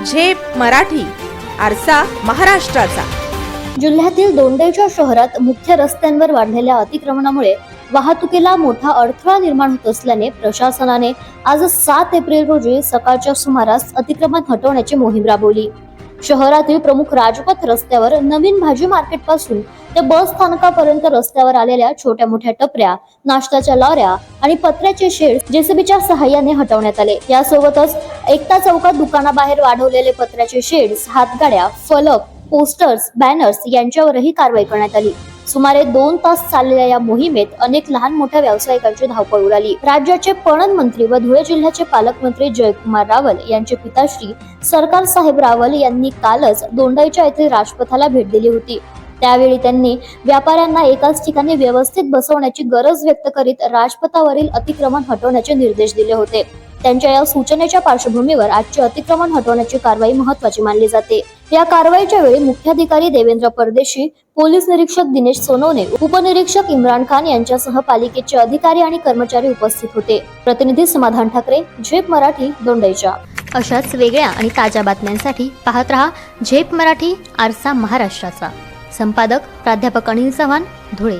झेप मराठी, आरसा महाराष्ट्राचा. जिल्ह्यातील दोंडेच्या शहरात मुख्य रस्त्यांवर वाढलेल्या अतिक्रमणामुळे वाहतुकीला मोठा अडथळा निर्माण होत असल्याने प्रशासनाने आज 7 एप्रिल रोजी सकाळच्या सुमारास अतिक्रमण हटवण्याची मोहीम राबवली. शहरातील प्रमुख राजपथ रस्त्यावर नवीन भाजी मार्केट पासून ते बस स्थानकापर्यंत रस्त्यावर आलेल्या छोट्या मोठ्या टपऱ्या, नाश्त्याच्या लॉऱ्या आणि पत्र्याचे शेड जेसीबीच्या सहाय्याने हटवण्यात आले. यासोबतच एकता चौकात दुकानाबाहेर वाढवलेले पत्र्याचे शेड्स, हातगाड्या, फलक, पोस्टर्स, बॅनर्स यांच्यावरही कारवाई करण्यात आली. सुमारे 2 तास चाललेल्या या मोहिमेत अनेक लहान मोठ्या व्यावसायिकांची धावपळ उडाली. राज्याचे पणन मंत्री व धुळे जिल्ह्याचे पालकमंत्री जयकुमार रावल यांचे पिताश्री सरकार साहेब रावल यांनी कालच दोंडाईच्या येथील राजपथाला भेट दिली होती. त्यावेळी त्यांनी व्यापाऱ्यांना एकाच ठिकाणी व्यवस्थित बसवण्याची गरज व्यक्त करीत राजपथावरील अतिक्रमण हटवण्याचे निर्देश दिले होते. त्यांच्या या सूचनेच्या पार्श्वभूमीवर आजची अतिक्रमण हटवण्याची कारवाई महत्त्वाची मानली जाते. या कारवाईच्या वेळी मुख्याधिकारी देवेंद्र परदेशी, पोलीस निरीक्षक दिनेश सोनवणे, उपनिरीक्षक इम्रान खान यांच्यासह पालिकेचे अधिकारी आणि कर्मचारी उपस्थित होते. प्रतिनिधी समाधान ठाकरे, झेप मराठी, दोंडाईच्या. अशाच वेगळ्या आणि ताज्या बातम्यांसाठी पाहत रहा झेप मराठी, आरसा महाराष्ट्राचा. संपादक प्राध्यापक अनिल चव्हाण, धुळे.